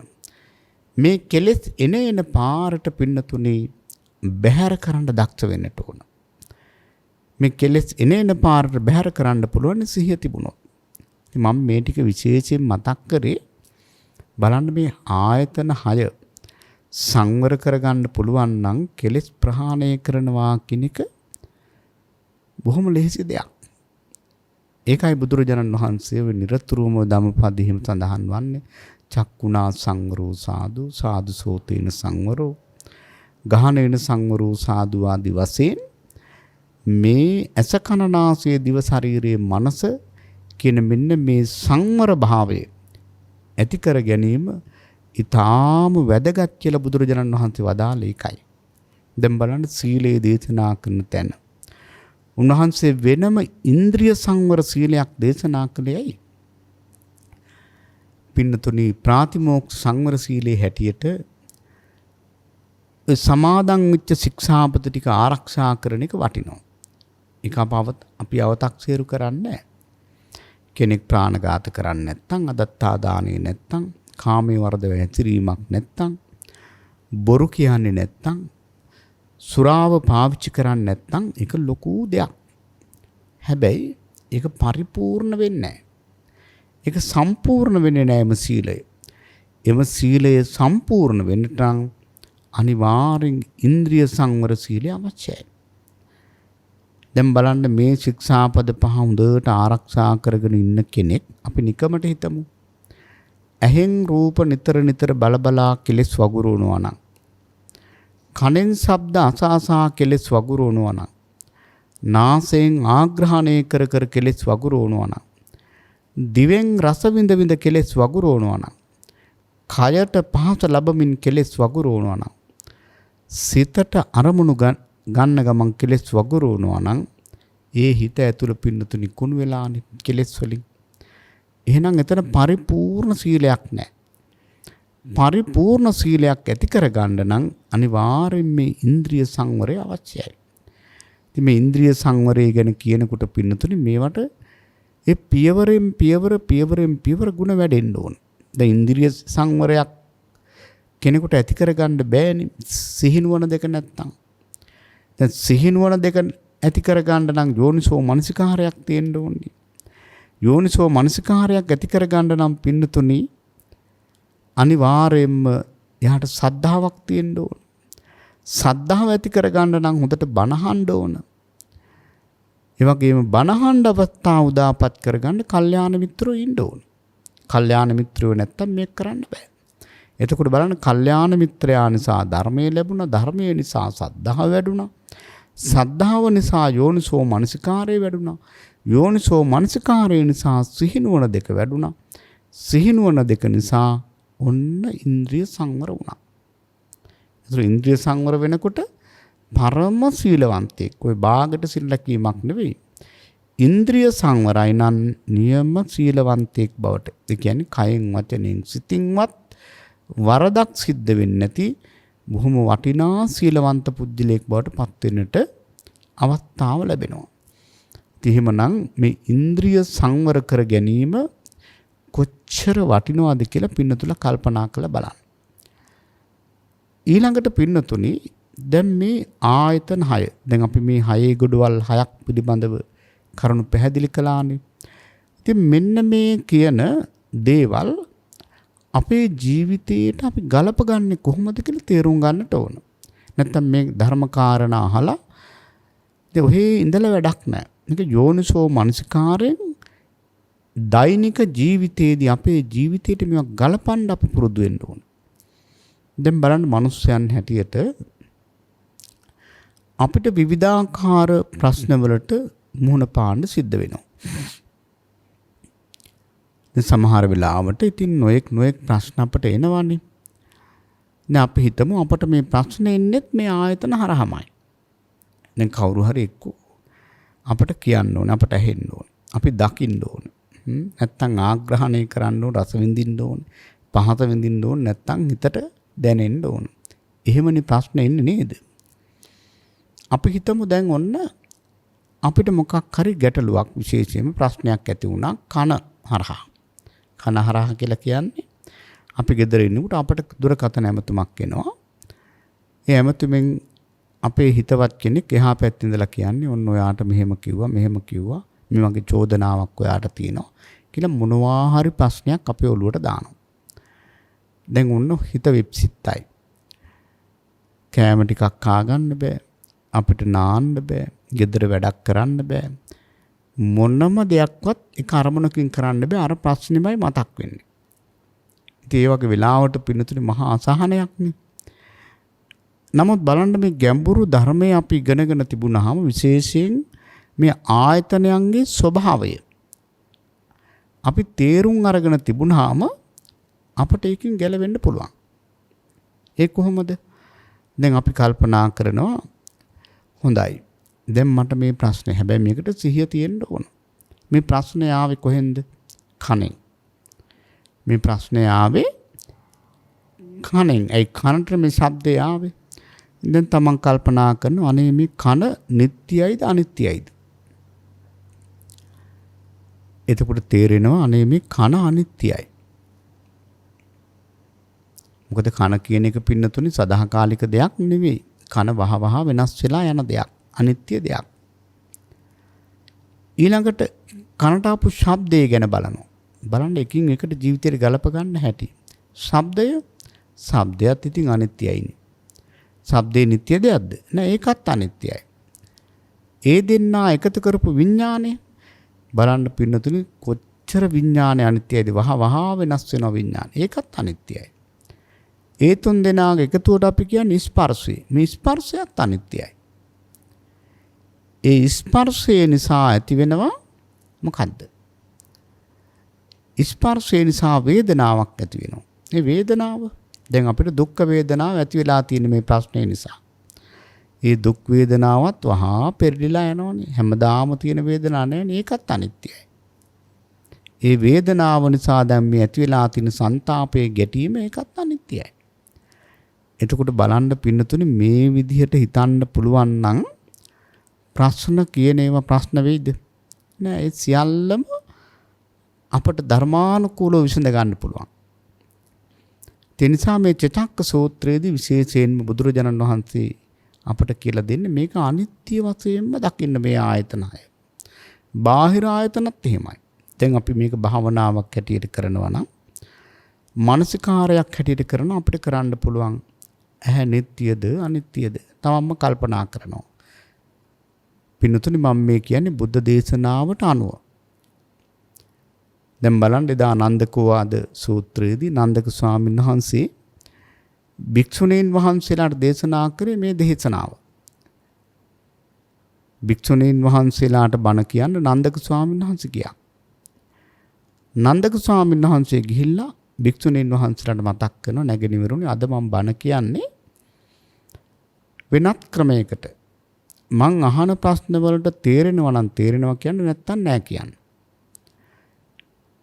මේ කෙලෙස් එන පාරට පින්නතුනි බැහැර කරන්න දක්ෂ වෙන්නට ඕන. මේ කෙලෙස් එන පාරට බැහැර කරන්න පුළුවන් සිහිය තිබුණොත්. ඉතින් මම මේ ටික විශේෂයෙන් මතක් කරේ බලන්න මේ ආයතන 6 සංවර කරගන්න පුළුවන් නම් කෙලෙස් ප්‍රහාණය කරනවා කියන එක බොහොම ලෙහෙසි දෙයක්. ඒකයි බුදුරජාණන් වහන්සේ නිරතුරුවම ධම්මපදයෙහිම සඳහන් වන්නේ චක්කුණා සංවරෝ සාදු සාදු සෝතේන සංවරෝ ගහනේන සංවරෝ සාදු ආදි වශයෙන් මේ ඇස කන නාසය දිව ශරීරයේ මනස කියන මෙන්න මේ සංවර භාවය ඇති කර ගැනීම ඊටාම වැදගත් කියලා බුදුරජාණන් වහන්සේ වදාළ එකයි. දැන් බලන්න සීලේ දේශනා කරන තැන උන්වහන්සේ වෙනම ඉන්ද්‍රිය සංවර සීලයක් දේශනා කළේයි. පින්නතුනි ප්‍රාතිමෝක්ෂ සංවර සීලේ හැටියට සමාදන් වෙච්ච ශික්ෂාපද ටික ආරක්ෂා කරන එක වටිනවා. ඒක අපි අව탁සේරු කරන්නේ නැහැ. කෙනෙක් ප්‍රාණඝාත කරන්නේ නැත්නම් අදත්තා දානේ නැත්නම් කාමයේ වර්ධව හැසිරීමක් නැත්නම් බොරු කියන්නේ නැත්නම් සුරාව පාවිච්චි කරන්නේ නැත්නම් ඒක ලොකු දෙයක්. හැබැයි ඒක පරිපූර්ණ වෙන්නේ නැහැ. ඒක සම්පූර්ණ වෙන්නේ නැහැ එම සීලය. එම සීලය සම්පූර්ණ වෙන්නට නම් අනිවාර්යෙන් ඉන්ද්‍රිය සංවර සීලය අවශ්‍යයි. දැන් බලන්න මේ ශික්ෂාපද පහ හොඳට ආරක්ෂා කරගෙන ඉන්න කෙනෙක් අපි නිකමට හිතමු. ඇහෙන් රූප නිතර නිතර බලබලා කෙලෙස් වගුරුවනවා නම්, කනෙන් ශබ්ද අසාසා කෙලෙස් වගුරුවනවා නම්, නාසයෙන් ආග්‍රහණය කර කර කෙලෙස් වගුරුවනවා නම්, දිවෙන් රස විඳ විඳ කෙලෙස් වගුරුවනවා නම්, කයට පහස ලැබමින් කෙලෙස් වගුරුවනවා නම්, සිතට අරමුණු ගන්න ගමන් කෙලෙස් වගුරුවනවා නම්, ඒ හිත ඇතුළ පින්නතුනි කුණු වෙලානේ කෙලෙස් වලින්. එහෙනම් එතන පරිපූර්ණ සීලයක් නැහැ. පරිපූර්ණ සීලයක් ඇති කරගන්න නම් අනිවාර්යෙන් මේ ඉන්ද්‍රිය සංවරය අවශ්‍යයි. ඉතින් මේ ඉන්ද්‍රිය සංවරය ගැන කියනකොට පින්නතුනි මේවට ඒ පියවරෙන් පියවර ගුණ වැඩෙන්න ඕන. දැන් ඉන්ද්‍රිය සංවරයක් කෙනෙකුට ඇති කරගන්න බෑනේ සිහිනුවන දෙක නැත්තම්. දැන් සිහිනුවන දෙක ඇති කරගන්න නම් යෝනිසෝ මනසිකාරයක් තියෙන්න ඕනේ. යෝනිසෝ මනසිකාරයක් ඇති කරගන්න නම් පින්නතුනි අනිවාර්යයෙන්ම එයාට සද්ධාාවක් තියෙන්න ඕන. සද්ධාව ඇති කරගන්න නම් හොඳට බණහන්න ඕන. ඒ වගේම බණහන්න අවස්ථාව උදාපත් කරගන්න කල්යාණ මිත්‍රයෝ ඉන්න ඕන. කල්යාණ මිත්‍රයෝ නැත්තම් මේක කරන්න බෑ. එතකොට බලන්න කල්යාණ මිත්‍රයා නිසා ධර්මය ලැබුණා, ධර්මය නිසා සද්ධාව වැඩුණා. සද්ධාව නිසා යෝනිසෝ මනසිකාරය වැඩුණා. යෝනිසෝ මනසිකාරය නිසා සිහිනුවන දෙක වැඩුණා. සිහිනුවන දෙක නිසා ඔන්න ඉන්ද්‍රිය සංවර වුණා. ඒතර ඉන්ද්‍රිය සංවර වෙනකොට පරම සීලවන්තයෙක්. ඔය බාගට සිල් රැකීමක් නෙවෙයි. ඉන්ද්‍රිය සංවරයි නම් නියම සීලවන්තයෙක් බවට. ඒ කියන්නේ කයෙන් වචනෙන් සිතින්වත් වරදක් සිද්ධ වෙන්නේ නැති බොහොම වටිනා සීලවන්ත පුජ්‍යලයක් බවට පත් වෙන්නට අවස්ථාව ලැබෙනවා. එහෙමනම් මේ ඉන්ද්‍රිය සංවර කර ගැනීම කොච්චර වටිනවද කියලා පින්නතුල කල්පනා කරලා බලන්න. ඊළඟට පින්නතුනි දැන් මේ ආයතන 6. දැන් අපි මේ 6 ගොඩවල් 6ක් පිළිබඳව කරුණු පැහැදිලි කළානේ. ඉතින් මෙන්න මේ කියන දේවල් අපේ ජීවිතේට අපි ගලපගන්නේ කොහොමද කියලා තේරුම් ගන්නට ඕන. නැත්තම් මේ ධර්ම කාරණා අහලා ඉතින් ඔහේ ඉඳලා වැඩක් නැහැ. මේක යෝනිසෝ මනසිකාරයෙන් දෛනික ජීවිතයේදී අපේ ජීවිතයට මේවා ගලපන්න අපි පුරුදු වෙන්න ඕන. දැන් බලන්න මිනිස්යන් හැටියට අපිට විවිධාකාර ප්‍රශ්නවලට මුහුණ පාන්න සිද්ධ වෙනවා. දැන් සමහර වෙලාවට ඉතින් නොඑක් ප්‍රශ්න අපට එනවනේ. දැන් අපි හිතමු අපට මේ ප්‍රශ්න එන්නේත් මේ ආයතන හරහාමයි. දැන් කවුරු හරි එක්ක අපට කියන්න ඕනේ, අපට ඇහෙන්න ඕනේ, අපි දකින්න ඕනේ. නැත්තම් ආග්‍රහණය කරන්න ඕනේ, රස විඳින්න ඕනේ, පහත විඳින්න ඕනේ, නැත්තම් හිතට දැනෙන්න ඕනේ. එහෙමනේ ප්‍රශ්න එන්නේ නේද? අපි හිතමු දැන් ඔන්න අපිට මොකක් හරි ගැටලුවක් විශේෂයෙන්ම ප්‍රශ්නයක් ඇති වුණා කන හරහා. කන හරහා කියලා කියන්නේ අපි ගෙදර ඉන්නකොට අපට දුරකථන ඇමතුමක් එනවා. ඒ ඇමතුමෙන් අපේ හිතවත් කෙනෙක් එහා පැත්තේ ඉඳලා කියන්නේ ඔන්න ඔයාට මෙහෙම කිව්වා මේ වගේ චෝදනාවක් ඔයාට තියෙනවා කියලා මොනවා හරි ප්‍රශ්නයක් අපේ ඔළුවට දානවා. දැන් ඔන්න හිත විප්සිතයි. කෑම ටිකක් කාගන්න බෑ. අපිට නාන්න බෑ. ගෙදර වැඩක් කරන්න බෑ. මොනම දෙයක්වත් ඒක අරමුණකින් කරන්න බෑ. අර ප්‍රශ්නෙමයි මතක් වෙන්නේ. ඉතින් ඒ වගේ වෙලාවට පින්නතුනේ මහා අසහනයක්නේ. නමුත් බලන්න මේ ගැඹුරු ධර්මයේ අපි ඉගෙනගෙන තිබුණාම විශේෂයෙන් මේ ආයතනයන්ගේ ස්වභාවය අපි තේරුම් අරගෙන තිබුණාම අපට ඒකෙන් ගැලවෙන්න පුළුවන්. ඒ කොහොමද? දැන් අපි කල්පනා කරනවා හොඳයි. දැන් මට මේ ප්‍රශ්නේ හැබැයි මේකට සිහිය තියෙන්න ඕන. මේ ප්‍රශ්නේ ආවේ කොහෙන්ද? කනෙන්. මේ ප්‍රශ්නේ ආවේ කනෙන්. ඒ කනට මේ ශබ්දය ආවේ. දැන් තමන් කල්පනා කරනවා අනේ මේ කන නිට්ටයයිද අනිත්‍යයිද? එතකොට තේරෙනවා අනේ මේ කන අනිත්‍යයි. මොකද කන කියන එක පින්නතුනේ සදාකාලික දෙයක් නෙවෙයි. කන වහ වෙනස් වෙලා යන දෙයක්. අනිත්‍ය දෙයක්. ඊළඟට කනට ආපු ශබ්දය ගැන බලනවා. බලන්න එකින් එකට ජීවිතේට ගලප ගන්න හැටි. ශබ්දයත් ඉතින් අනිත්‍යයිනේ. ශබ්දේ නිට්ටය දෙයක්ද? නෑ, ඒකත් අනිත්‍යයි. ඒ දෙන්නා එකතු කරපු විඥානය බලන්න පින්නතුනි කොච්චර විඥානය අනිත්‍යයිද? වහ වෙනස් වෙනවා විඥානය. ඒකත් අනිත්‍යයි. ඒ තුන් දෙනාගේ එකතුවට අපි කියන්නේ ස්පර්ශය. මේ ස්පර්ශයත් අනිත්‍යයි. ඒ ස්පර්ශය නිසා ඇති වෙනවා මොකද්ද? ස්පර්ශය නිසා වේදනාවක් ඇති වෙනවා. මේ වේදනාව දැන් අපිට දුක් වේදනාව ඇති වෙලා තියෙන මේ ප්‍රශ්නේ නිසා. ඒ දුක් වේදනාවත් වහා පෙරලිලා යනවනේ. හැමදාම තියෙන වේදනාවක් නෙවෙයි, ඒකත් අනිත්‍යයි. ඒ වේදනාව නිසා දැන් මේ ඇති වෙලා තියෙන ਸੰతాපයේ ගැටීම ඒකත් අනිත්‍යයි. එතකොට බලන්න පින්නතුනි මේ විදිහට හිතන්න පුළුවන් නම් ප්‍රශ්න කියන ඒවා ප්‍රශ්න වෙයිද? නෑ, ඒ සියල්ලම අපට ධර්මානුකූලව විසඳ ගන්න පුළුවන්. ඒ නිසා මේ චතක්ක සූත්‍රයේදී විශේෂයෙන්ම බුදුරජාණන් වහන්සේ අපට කියලා දෙන්නේ මේක අනිත්‍ය වශයෙන්ම දකින්න මේ ආයතනය. බාහිර ආයතනත් එහෙමයි. දැන් අපි මේක භාවනාවක් හැටියට කරනවා නම් මානසිකාරයක් හැටියට කරන අපිට කරන්න පුළුවන් ඇහැ නිට්ටියද අනිත්‍යද තමන්ම කල්පනා කරනවා. පින්නතුනි මම මේ කියන්නේ බුද්ධ දේශනාවට අනුව. දැන් බලන්න එදා නන්දකෝවාද සූත්‍රයේදී නන්දක ස්වාමීන් වහන්සේ භික්ෂුණීන් වහන්සේලාට දේශනා කරේ මේ දේශනාව. භික්ෂුණීන් වහන්සේලාට බණ කියන්න නන්දක ස්වාමීන් වහන්සේ ගියා. නන්දක ස්වාමීන් වහන්සේ ගිහිල්ලා භික්ෂුණීන් වහන්සේලාට මතක් කරනවා නැගෙනවිරුනි අද මම බණ කියන්නේ වෙනත් ක්‍රමයකට. මං අහන ප්‍රශ්න වලට තේරෙනවා නම් තේරෙනවා කියන්නේ නැත්තම් නෑ කියන්නේ.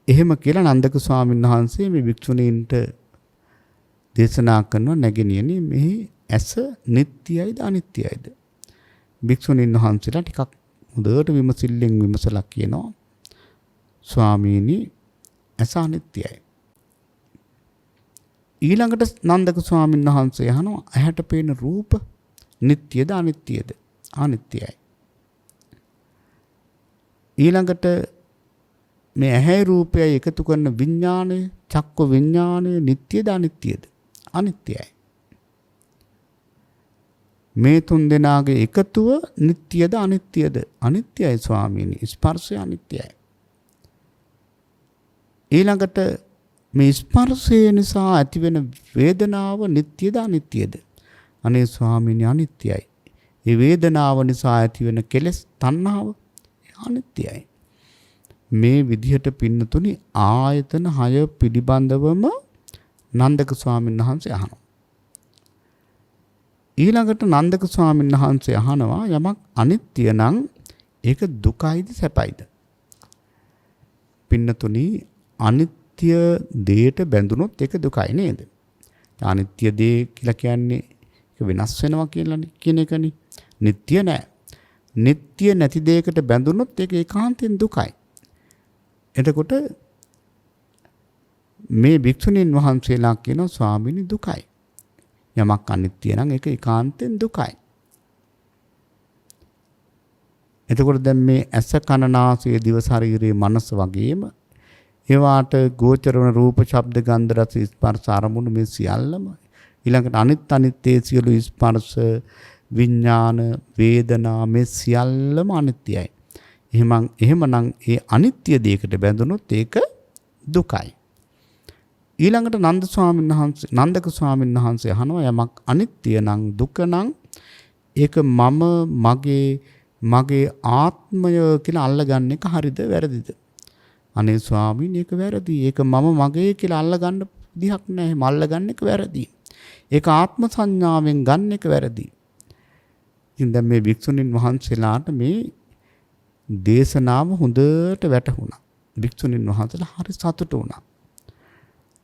එහෙම කියලා නන්දක ස්වාමීන් වහන්සේ මේ භික්ෂුණීන්ට දේශනා කරනවා නැගෙනියනි මේ ඇස නිට්ටයයිද අනිත්‍යයිද? භික්ෂුණීන් වහන්සේලා ටිකක් හොඳට විමසිල්ලෙන් විමසලා කියනවා ස්වාමීනි ඇස අනිත්‍යයි. ඊළඟට නන්දක ස්වාමීන් වහන්සේ අහනවා ඇහැට පේන රූප නිට්ටයද අනිත්‍යද? අනිත්‍යයි. ඊළඟට මේ ඇහැ රූපයයි එකතු කරන විඥානය චක්ක විඥානය නිට්ටයද අනිත්‍යද? අනිත්‍යයි. මේ තුන් දෙනාගේ එකතුව නිට්ටයද අනිත්‍යද? අනිත්‍යයි ස්වාමීනි. ස්පර්ශය අනිත්‍යයි. ඊළඟට මේ ස්පර්ශය නිසා ඇතිවෙන වේදනාව නිට්ටයද අනිත්‍යද? අනේ ස්වාමීනි අනිත්‍යයි. ඒ වේදනාව නිසා ඇතිවෙන කෙලෙස් තණ්හාව අනිත්‍යයි. මේ විදිහට පින්නතුනි ආයතන 6 පිළිබඳවම නන්දක ස්වාමීන් වහන්සේ අහනවා. ඊළඟට නන්දක ස්වාමීන් වහන්සේ අහනවා යමක් අනිත්‍ය නම් ඒක දුකයිද සැපයිද? පින්නතුනි අනිත්‍ය දෙයට බැඳුනොත් ඒක දුකයි නේද? අනිත්‍ය දේ කියලා කියන්නේ ඒක වෙනස් වෙනවා කියන එකනේ. නිට්ටය නෑ. නිට්ටය නැති දෙයකට බැඳුනොත් ඒක ඒකාන්තයෙන් දුකයි. එතකොට මේ භික්ෂුණීන් වහන්සේලා කියනවා ස්වාමීනි දුකයි. යමක් අනිත්‍ය නම් ඒක ඒකාන්තයෙන් දුකයි. එතකොට දැන් මේ ඇස කන නාසය දිව ශරීරයේ මනස වගේම ඒවාට ගෝචර වන රූප ශබ්ද ගන්ධ රස ස්පර්ශ අරමුණු මේ සියල්ලම ඊළඟට අනිත්‍ය සියලු ස්පර්ශ විඥාන වේදනා මේ සියල්ලම අනිත්‍යයි. එහෙමනම් ඒ අනිත්‍ය දෙයකට බැඳුනොත් ඒක දුකයි. ඊළඟට නන්දක ස්වාමීන් වහන්සේ අහනවා යමක් අනිත්‍ය නම් දුක නම් ඒක මම මගේ ආත්මය කියලා අල්ලගන්න එක හරිද වැරදිද? අනේ ස්වාමීන් ඒක වැරදි. ඒක මම මගේ කියලා අල්ලගන්න විදිහක් නැහැ. මල්ලගන්න එක වැරදි. ඒක ආත්ම සංඥාවෙන් ගන්න එක වැරදි. ඉතින් දැන් මේ භික්ෂුණීන් වහන්සේලාට මේ දේශනාව හොඳට වැටහුණා. භික්ෂුණීන් වහන්සේලා හරි සතුටු වුණා.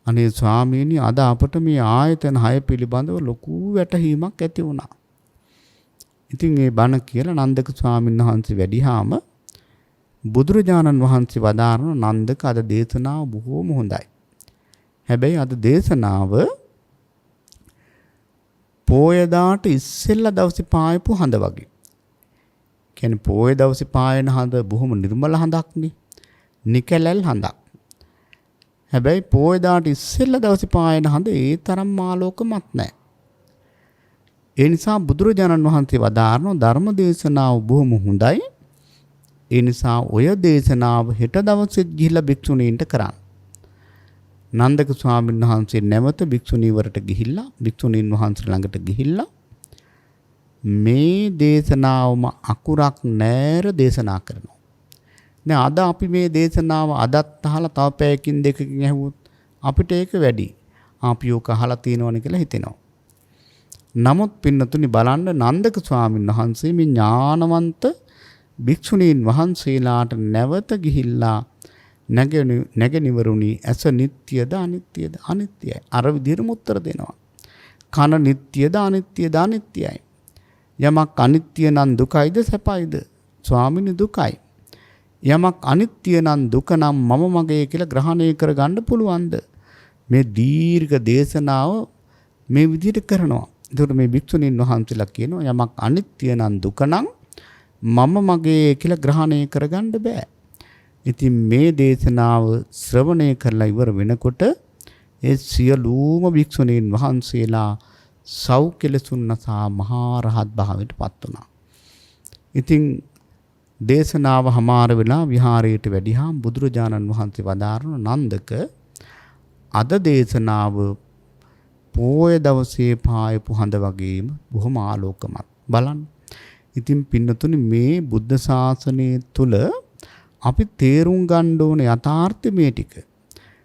අනේ ස්වාමීනි අද අපට මේ ආයතන 6 පිළිබඳව ලොකු වැටහීමක් ඇති වුණා. ඉතින් මේ බණ කියලා නන්දක ස්වාමීන් වහන්සේ වැඩිහාම බුදුරජාණන් වහන්සේ වදාරන නන්දක අද දේශනාව බොහෝම හොඳයි. හැබැයි අද දේශනාව පෝයදාට ඉස්සෙල්ලා දවසේ පායපු හඳ වගේ. කියන්නේ පෝය දවසේ පායන හඳ බොහොම නිර්මල හඳක්නේ. නිකැලල් හඳක්. හැබැයි පොය දාට ඉස්සෙල්ලා දවසේ පායන හඳ ඒ තරම් ආලෝකමත් නැහැ. ඒ නිසා බුදුරජාණන් වහන්සේ වදාारන ධර්ම දේශනාව බොහොම හොඳයි. ඒ නිසා ඔය දේශනාව හෙට දවසේ ගිහිල්ලා භික්ෂුණීන්ට කරන්න. නන්දක ස්වාමීන් වහන්සේ නැවත භික්ෂුණීවරට ගිහිල්ලා භික්ෂුණීන් වහන්සේ ළඟට ගිහිල්ලා මේ දේශනාවම අකුරක් නැර දේශනා කරනවා. දැන් අද අපි මේ දේශනාව අදත් අහලා තව පැයකින් දෙකකින් ඇහුවොත් අපිට ඒක වැඩි. අපි ඕක අහලා තියෙනවනේ කියලා හිතෙනවා. නමුත් පින්නතුනි බලන්න නන්දක ස්වාමීන් වහන්සේ මේ ඥානවන්ත භික්ෂුණීන් වහන්සේලාට නැවත ගිහිල්ලා නැගෙනවරුනි ඇස නිට්ටියද අනිත්‍යද අනිත්‍යයි. අර විදිහටම උත්තර දෙනවා. කන නිට්ටියද අනිත්‍යද අනිත්‍යයි. යමක් අනිත්‍ය නම් දුකයිද සැපයිද? ස්වාමිනි දුකයි. යමක් අනිත්‍ය නම් දුක නම් මම මගේ කියලා ග්‍රහණය කරගන්න පුළුවන්ද? මේ දීර්ඝ දේශනාව මේ විදිහට කරනවා. ඒකට මේ භික්ෂුණීන් වහන්සේලා කියනවා යමක් අනිත්‍ය නම් දුක නම් මම මගේ කියලා ග්‍රහණය කරගන්න බෑ. ඉතින් මේ දේශනාව ශ්‍රවණය කරලා ඉවර වෙනකොට ඒ සියලුම භික්ෂුණීන් වහන්සේලා සෞඛ්‍යලසුන්නසා මහා රහත් භාවයට පත් වුණා. ඉතින් දේශනාව හමාර වෙලා විහාරයට වැඩිහාම බුදුරජාණන් වහන්සේ වදාරන නන්දක අද දේශනාව පෝය දවසේ පායපු හඳ වගේම බොහොම ආලෝකමත්. බලන්න. ඉතින් පින්නතුනි මේ බුද්ධ ශාසනය තුල අපි තේරුම් ගන්න ඕන යථාර්ථය මේ ටික.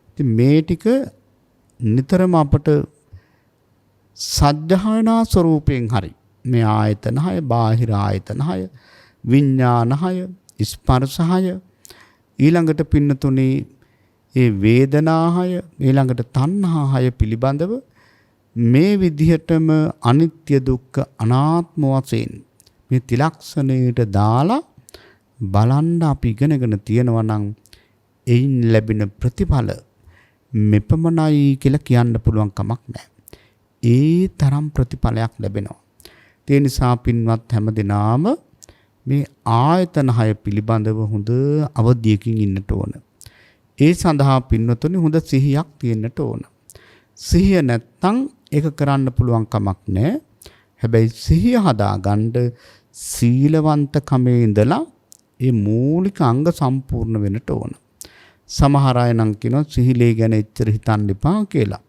ඉතින් මේ ටික නිතරම අපට සද්ධායනා ස්වරූපයෙන් හරි මේ ආයතන 6 බාහිර ආයතන 6 විඥාන 6 ස්පර්ශ 6 ඊළඟට පින්නතුනේ ඒ වේදනා 6 ඊළඟට තණ්හා 6 පිළිබඳව මේ විදිහටම අනිත්‍ය දුක්ඛ අනාත්ම වශයෙන් මේ ත්‍රිලක්ෂණයට දාලා බලන්න අපි ඉගෙනගෙන තියෙනවා නම් එයින් ලැබෙන ප්‍රතිඵල මෙපමණයි කියලා කියන්න පුළුවන් කමක් නැහැ. ඒ තරම් ප්‍රතිඵලයක් ලැබෙනවා. ඒ නිසා පින්වත් හැමදෙනාම මේ ආයතන 6 පිළිබඳව හොඳ අවධියකින් ඉන්නට ඕන. ඒ සඳහා පින්වතුනි හොඳ සිහියක් තියෙන්නට ඕන. සිහිය නැත්තම් ඒක කරන්න පුළුවන් කමක් නැහැ. හැබැයි සිහිය හදාගන්න සීලවන්තකමේ ඉඳලා ඒ මූලික අංග සම්පූර්ණ වෙන්නට ඕන. සමහර අය නම් කියනවා සිහිලේ ගැන එච්චර හිතන්න එපා කියලා.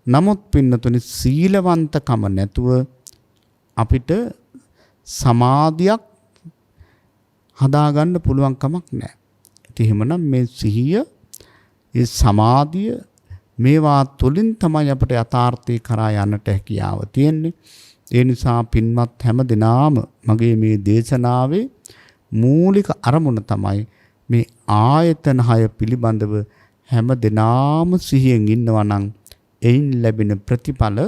නමුත් පින්නතුනි සීලවන්තකම නැතුව අපිට සමාධියක් හදාගන්න පුළුවන් කමක් නැහැ. ඉතින් එහෙමනම් මේ සිහිය, ඒ සමාධිය මේවා තුලින් තමයි අපිට යථාර්ථය කරා යන්නට හැකියාව තියෙන්නේ. ඒ නිසා පින්වත් හැම දිනාම මගේ මේ දේශනාවේ මූලික අරමුණ තමයි මේ ආයතන 6 පිළිබඳව හැම දිනාම සිහියෙන් ඉන්නවා නම් එයින් ලැබෙන ප්‍රතිඵල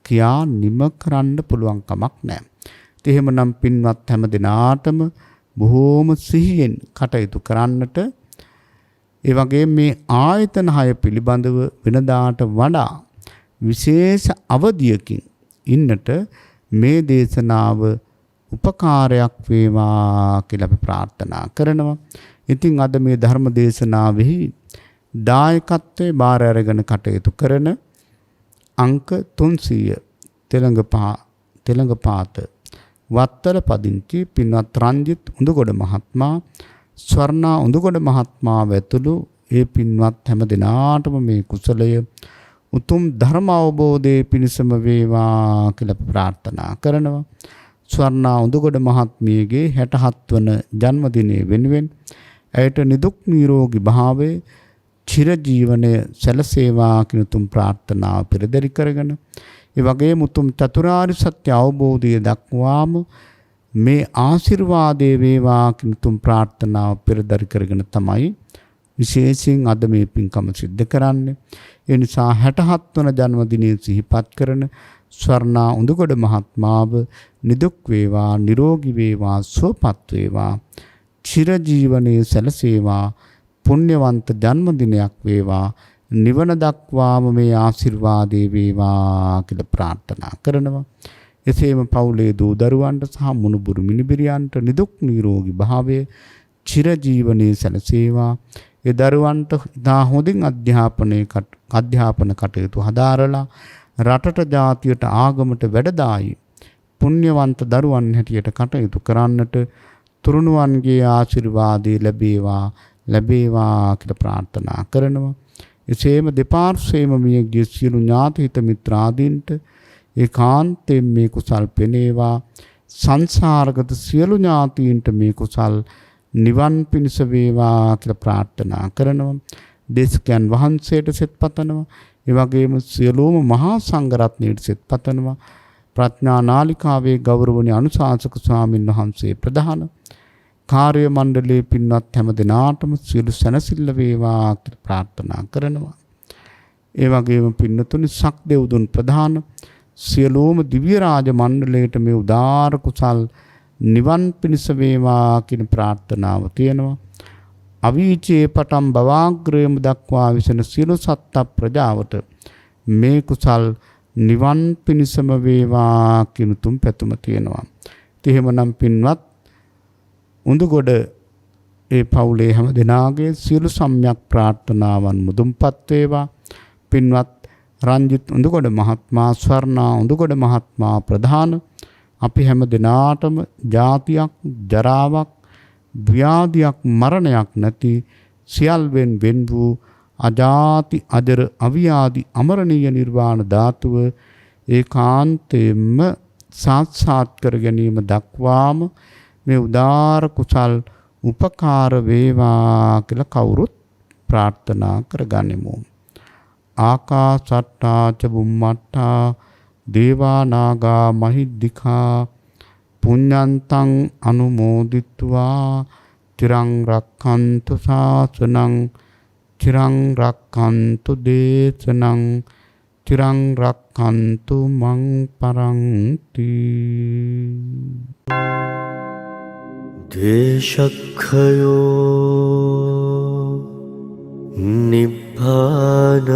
කියා නිම කරන්න පුළුවන් කමක් නැහැ. ඒ එහෙමනම් පින්වත් හැම දිනාටම බොහෝම සිහියෙන් කටයුතු කරන්නට ඒ වගේ මේ ආයතන 6 පිළිබඳව වෙනදාට වඩා විශේෂ අවධියකින් ඉන්නට මේ දේශනාව උපකාරයක් වේවා කියලා අපි ප්‍රාර්ථනා කරනවා. ඉතින් අද මේ ධර්ම දේශනාවෙහි දායකත්වයේ බාර අරගෙන කටයුතු කරන අංක 300 තෙලඟපාත වත්තල පදිංචි පින්වත් රංජිත් උඳුගොඩ මහත්මයා, ස්වර්ණා උඳුගොඩ මහත්මයා වැතුළු ඒ පින්වත් හැම දිනාටම මේ කුසලය උතුම් ධර්ම අවබෝධයේ පිණසම වේවා කියලා ප්‍රාර්ථනා කරනවා. ස්වර්ණා උඳුගොඩ මහත්මියගේ 67 වන ජන්මදිනය වෙනුවෙන් ඇයට නිදුක් නිරෝගී භාවයේ චිර ජීවනය සැලසේවා කියන උතුම් ප්‍රාර්ථනාව පෙරදරි කරගෙන ඒ වගේම උතුම් චතුරාර්ය සත්‍ය අවබෝධය දක්වාම මේ ආශිර්වාදයේ වේවා කියන උතුම් ප්‍රාර්ථනාව පෙරදරි කරගෙන තමයි විශේෂයෙන් අද මේ පින්කම සිද්ධ කරන්නේ. ඒ නිසා 67 වන ජන්මදිනය සිහිපත් කරන ස්වර්ණා උඳුගොඩ මහත්මාව නිදුක් වේවා, නිරෝගී වේවා, සුවපත් වේවා, චිර ජීවනයේ සැලසේවා, පුණ්‍යවන්ත ජන්මදිනයක් වේවා, නිවන දක්වාම මේ ආශිර්වාදේ වේවා කියලා ප්‍රාර්ථනා කරනවා. එසේම පවුලේ දූ දරුවන්ට සහ මුණුබුරු මිනිබිරියන්ට නිදුක් නිරෝගී භාවයේ චිර ජීවනයේ සැලසේවා. ඒ දරුවන්ට ඉතා හොඳින් අධ්‍යාපන කටයුතු හදාරලා රටට ජාතියට ආගමට වැඩදායි පුණ්‍යවන්ත දරුවන් හැටියට කටයුතු කරන්නට තුරුණුවන්ගේ ආශිර්වාදය ලැබේවා කියලා ප්‍රාර්ථනා කරනවා. එසේම දෙපාර්ශ්වයේම මියගිය සියලු ඥාතිහිත මිත්‍රාදීන්ට ඒකාන්තයෙන් මේ කුසල් පෙනේවා. සංසාරගත සියලු ඥාතීන්ට මේ කුසල් නිවන් පිණිස වේවා කියලා ප්‍රාර්ථනා කරනවා. දේශකයන් වහන්සේට සෙත් පතනවා. ඒ වගේම සියලුම මහා සංඝරත්නයට සෙත් පතනවා. ප්‍රඥා නාලිකාවේ ගෞරවනීය අනුශාසක ස්වාමින් වහන්සේ ප්‍රධාන කාර්ය මණ්ඩලයේ පින්වත් හැම දෙනාටම සියලු සැනසෙල්ල වේවා කියලා ප්‍රාර්ථනා කරනවා. ඒ වගේම පින්නතුනි සක්දෙව්දුන් ප්‍රධාන සියලුම දිව්‍ය රාජ මණ්ඩලයට මේ උදාාර කුසල් නිවන් පිණිස වේවා කියන ප්‍රාර්ථනාව තියෙනවා. අවීචේ පටන් භවාග්‍රයම දක්වා විසෙන සියලු සත්ත්ව ප්‍රජාවට මේ කුසල් නිවන් පිණිසම වේවා කියන තුන් පැතුම තියෙනවා. එහෙමනම් පින්වත් උඳුගොඩ ඒ පවුලේ හැම දෙනාගේ සියලු සම්‍යක් ප්‍රාර්ථනාවන් මුදුන්පත් වේවා. පින්වත් රංජිත් උඳුගොඩ මහත්මයා, ස්වර්ණා උඳුගොඩ මහත්මයා ප්‍රධාන අපි හැම දිනාටම ජාතියක්, ජරාවක්, ව්‍යාධියක්, මරණයක් නැති සියල්වෙන් වෙන් වූ අජාති අජර අවියාදි අමරණීය නිර්වාණ ධාතුව ඒකාන්තයෙන්ම සාක්ෂාත් කර ගැනීම දක්වාම මේ උදාාර කුසල් උපකාර වේවා කියලා කවුරුත් ප්‍රාර්ථනා කරගනිමු. ආකාසට්ටා ච බුම්මට්ටා දේවා නාග මහිද්దికා පුඤ්ඤන්තං අනුමෝදිත්වා චිරං රක්ඛන්තු ශාසනං චිරං රක්ඛන්තු දේශනං චිරං රක්ඛන්තු මං පරන්ති. දේශක්ඛයෝ නිබ්බානං